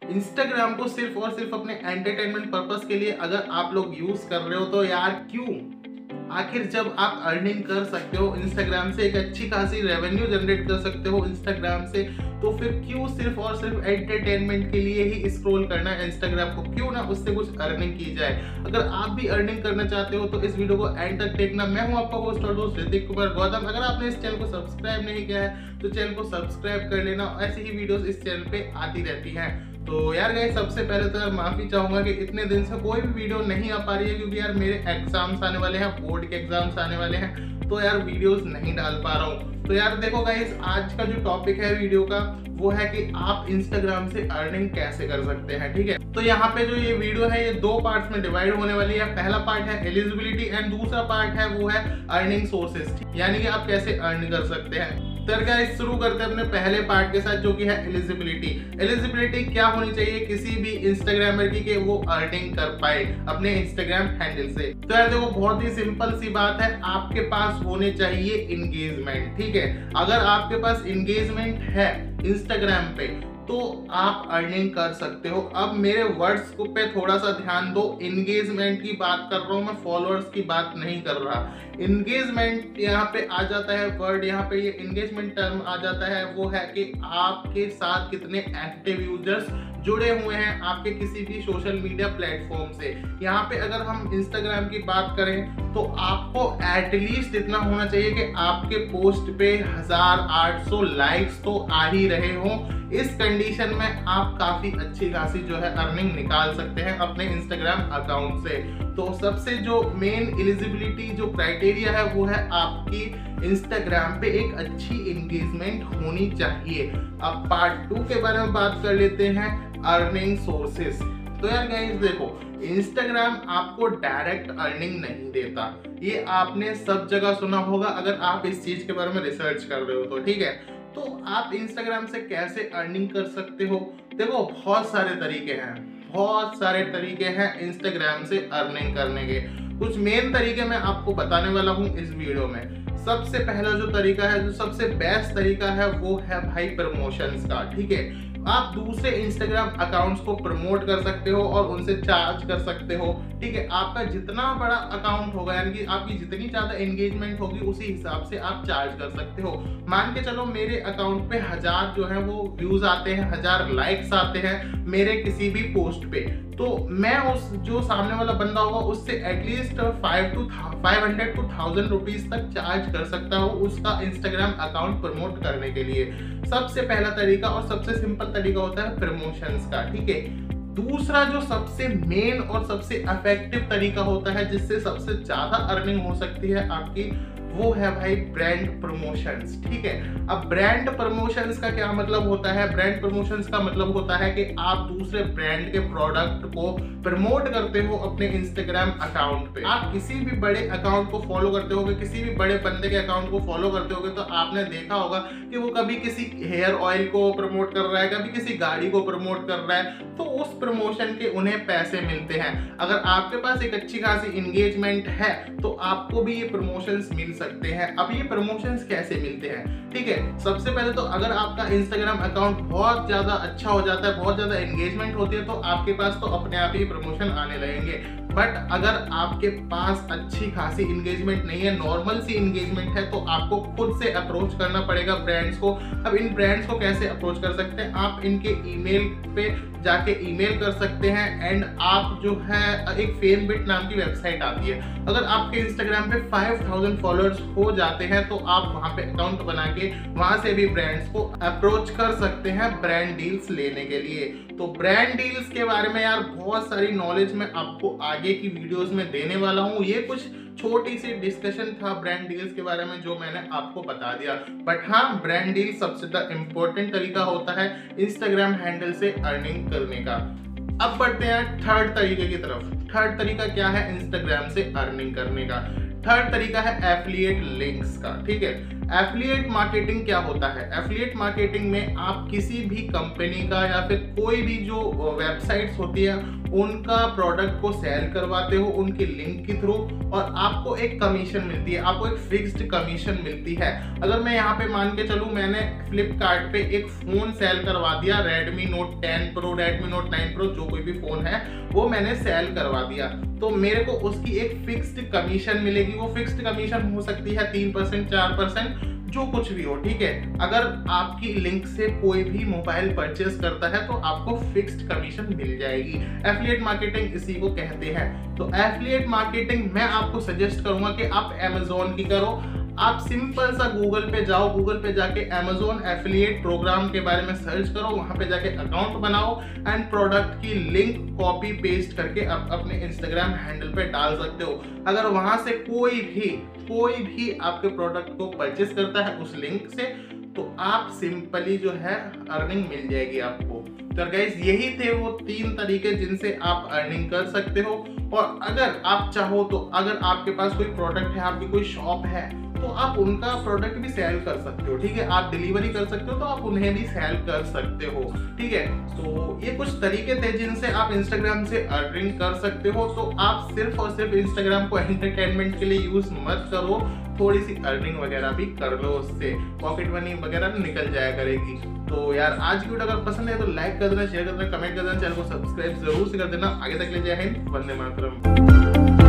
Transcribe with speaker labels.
Speaker 1: Instagram को सिर्फ और सिर्फ अपने एंटरटेनमेंट पर्पस के लिए अगर आप लोग यूज कर रहे हो तो यार क्यों? आखिर जब आप अर्निंग कर सकते हो इंस्टाग्राम से, एक अच्छी खासी रेवेन्यू जनरेट कर सकते हो इंस्टाग्राम से, तो फिर क्यों सिर्फ और सिर्फ एंटरटेनमेंट के लिए ही स्क्रॉल करना है इंस्टाग्राम को? क्यों ना उससे कुछ अर्निंग की जाए। अगर आप भी अर्निंग करना चाहते हो तो इस वीडियो को एंड तक देखना। मैं हूं आपका होस्ट और दोस्त ऋतिक कुमार गौतम। अगर आपने इस चैनल को सब्सक्राइब नहीं किया है तो चैनल को सब्सक्राइब कर लेना, ऐसी ही वीडियोस इस चैनल पे आती रहती हैं। तो यार गाइस, सबसे पहले तो यार माफी चाहूंगा कि इतने दिन से कोई भी वीडियो नहीं आ पा रही है, क्योंकि यार मेरे एग्जाम्स आने वाले हैं, बोर्ड के एग्जाम्स आने वाले हैं, तो यार वीडियोस नहीं डाल पा रहा हूँ। तो यार देखो गाइस, आज का जो टॉपिक है वीडियो का वो है कि आप इंस्टाग्राम से अर्निंग कैसे कर सकते हैं। ठीक है, तो यहाँ पे जो ये वीडियो है ये दो पार्ट्स में डिवाइड होने वाली है। पहला पार्ट है एलिजिबिलिटी एंड दूसरा पार्ट है वो है अर्निंग सोर्सेज, यानी कि आप कैसे अर्न कर सकते हैं। तो गाइस शुरू करते हैं अपने पहले पार्ट के साथ, जो कि है एलिजिबिलिटी। एलिजिबिलिटी क्या होनी चाहिए किसी भी इंस्टाग्रामर की कि वो अर्निंग कर पाए अपने इंस्टाग्राम हैंडल से? तो यार देखो, बहुत ही सिंपल सी बात है, आपके पास होने चाहिए इंगेजमेंट। ठीक है, अगर आपके पास इंगेजमेंट है इंस्टाग्राम पे तो आप अर्निंग कर सकते हो। अब मेरे वर्ड्स को पे थोड़ा सा ध्यान दो, इंगेजमेंट की बात कर रहा हूं मैं, फॉलोअर्स की बात नहीं कर रहा। इंगेजमेंट यहाँ पे आ जाता है वर्ड, यहाँ पे ये इंगेजमेंट टर्म आ जाता है, वो है कि आपके साथ कितने एक्टिव यूजर्स जुड़े हुए हैं आपके किसी भी सोशल मीडिया प्लेटफॉर्म से। यहाँ पे अगर हम इंस्टाग्राम की बात करें तो आपको एटलीस्ट इतना होना चाहिए कि आपके पोस्ट पे 1800 लाइक्स तो आ ही रहे हों। इस कंडीशन में आप काफी अच्छी खासी जो है अर्निंग निकाल सकते हैं अपने इंस्टाग्राम अकाउंट से। तो सबसे जो मेन एलिजिबिलिटी जो क्राइटेरिया है वो है आपकी इंस्टाग्राम पे एक अच्छी एंगेजमेंट होनी चाहिए। अब पार्ट 2 के बारे में बात कर लेते हैं, अर्निंग सोर्सेस। तो यार गाइस देखो, इंस्टाग्राम आपको डायरेक्ट अर्निंग नहीं देता, ये आपने सब जगह सुना होगा अगर आप इस चीज के बारे में रिसर्च कर रहे हो तो। ठीक है, तो आप इंस्टाग्राम से कैसे अर्निंग कर सकते हो? देखो, बहुत सारे तरीके हैं इंस्टाग्राम से अर्निंग करने के। कुछ मेन तरीके मैं आपको बताने वाला हूं इस वीडियो में। सबसे पहला जो तरीका है, जो सबसे बेस्ट तरीका है, वो है भाई प्रमोशंस का। ठीक है, आप दूसरे इंस्टाग्राम अकाउंट्स को प्रमोट कर सकते हो और उनसे चार्ज कर सकते हो। ठीक है, आपका जितना बड़ा अकाउंट होगा, यानी कि आपकी जितनी ज्यादा एंगेजमेंट होगी उसी हिसाब से आप चार्ज कर सकते हो। मान के चलो मेरे अकाउंट पे 1000 जो है वो व्यूज आते हैं, 1000 लाइक्स आते हैं मेरे किसी भी पोस्ट पे, तो मैं उस जो सामने वाला बंदा होगा उससे एटलीस्ट 500 to 1000 रुपीज तक चार्ज कर सकता हूँ उसका इंस्टाग्राम अकाउंट प्रमोट करने के लिए। सबसे पहला तरीका और सबसे सिंपल तरीका होता है प्रमोशंस का। ठीक है, दूसरा जो सबसे मेन और सबसे इफेक्टिव तरीका होता है जिससे सबसे ज्यादा अर्निंग हो सकती है आपकी, वो है भाई ब्रांड प्रमोशंस। ठीक है, अब ब्रांड प्रमोशंस का क्या मतलब होता है? ब्रांड प्रमोशंस का मतलब होता है कि आप दूसरे ब्रांड के प्रोडक्ट को प्रमोट करते हो अपने इंस्टाग्राम अकाउंट पे। आप किसी भी बड़े अकाउंट को फॉलो करते होगे, किसी भी बड़े बंदे के अकाउंट को फॉलो करते होगे, तो आपने देखा होगा कि वो कभी किसी हेयर ऑयल को प्रमोट कर रहा है, कभी किसी गाड़ी को प्रमोट कर रहा है, तो उस प्रमोशन के उन्हें पैसे मिलते हैं। अगर आपके पास एक अच्छी खासी इंगेजमेंट है तो आपको भी ये प्रमोशंस मिल सकते हैं। अब ये प्रमोशंस कैसे मिलते हैं? ठीक है, सबसे पहले तो अगर आपका इंस्टाग्राम अकाउंट बहुत ज्यादा अच्छा हो जाता है, बहुत ज्यादा एंगेजमेंट होती है, तो आपके पास तो अपने आप ही प्रमोशन आने लगेंगे। बट अगर आपके पास अच्छी खासी इंगेजमेंट नहीं है, नॉर्मल सी इंगेजमेंट है, तो आपको खुद से अप्रोच करना पड़ेगा ब्रांड्स को। अब इन ब्रांड्स को कैसे अप्रोच कर सकते हैं? आप इनके ईमेल पे जाके ईमेल कर सकते हैं, एंड आप जो है एक फेमबिट नाम की वेबसाइट आती है, अगर आपके इंस्टाग्राम पे 5000 फॉलोअर्स हो जाते हैं तो आप वहां पे अकाउंट बना के वहां से भी ब्रांड्स को अप्रोच कर सकते हैं ब्रांड डील्स लेने के लिए। तो ब्रांड डील्स के बारे में यार बहुत सारी नॉलेज मैं आपको आगे की वीडियोस में देने वाला हूँ। ये कुछ छोटी सी डिस्कशन था ब्रांड डील्स के बारे में जो मैंने आपको बता दिया। बट हाँ, ब्रांड डील सबसे ज्यादा इंपॉर्टेंट तरीका होता है इंस्टाग्राम हैंडल से अर्निंग करने का। अब बढ़ते हैं थर्ड तरीके की तरफ। थर्ड तरीका क्या है इंस्टाग्राम से अर्निंग करने का? थर्ड तरीका है एफिलिएट लिंक्स का। ठीक है, एफिलिएट मार्केटिंग क्या होता है? एफिलिएट मार्केटिंग में आप किसी भी कंपनी का या फिर कोई भी जो वेबसाइट्स होती है उनका प्रोडक्ट को सेल करवाते हो उनकी लिंक के थ्रू, और आपको एक कमीशन मिलती है, आपको एक फिक्स्ड कमीशन मिलती है। अगर मैं यहाँ पे मान के चलूँ, मैंने फ्लिपकार्ट पे एक फोन सेल करवा दिया, Redmi Note 10 Pro, Redmi Note 9 Pro, जो कोई भी फोन है वो मैंने सेल करवा दिया, तो मेरे को उसकी एक फिक्स्ड कमीशन मिलेगी। वो फिक्स्ड कमीशन हो सकती है 3%, 4%, जो कुछ भी हो, ठीक है। अगर आपकी लिंक से कोई भी मोबाइल परचेस करता है तो आपको फिक्स्ड कमीशन मिल जाएगी। एफिलिएट मार्केटिंग इसी को कहते हैं। तो एफिलिएट मार्केटिंग मैं आपको सजेस्ट करूंगा कि आप Amazon की करो। आप सिंपल सा गूगल पे जाओ, गूगल पे जाके Amazon एफिलिएट प्रोग्राम के बारे में सर्च करो, वहां पे जाके अकाउंट बनाओ एंड प्रोडक्ट की लिंक कॉपी पेस्ट करके आप अपने इंस्टाग्राम हैंडल पे डाल सकते हो। अगर वहां से कोई भी आपके प्रोडक्ट को परचेस करता है उस लिंक से, तो आप सिंपली जो है अर्निंग मिल जाएगी आपको। तो गाइस, यही थे वो 3 तरीके जिनसे आप अर्निंग कर सकते हो। और अगर आप चाहो तो अगर आपके पास कोई प्रोडक्ट है, आपकी कोई शॉप है, तो आप उनका प्रोडक्ट भी सेल कर सकते हो, ठीक है। आप डिलीवरी कर सकते हो तो आप उन्हें भी सेल कर सकते हो, ठीक है। तो ये कुछ तरीके थे जिनसे आप इंस्टाग्राम से अर्निंग कर सकते हो। तो आप सिर्फ और सिर्फ इंस्टाग्राम को एंटरटेनमेंट के लिए यूज मत करो, थोड़ी सी अर्निंग वगैरह भी कर लो, उससे पॉकेट मनी वगैरह निकल जाया करेगी। तो यार, आज की वीडियो अगर पसंद है तो लाइक कर देना, शेयर कर देना, कमेंट कर देना, चैनल को सब्सक्राइब जरूर से कर देना। आगे तक ले जय हिंद, वंदे मातरम।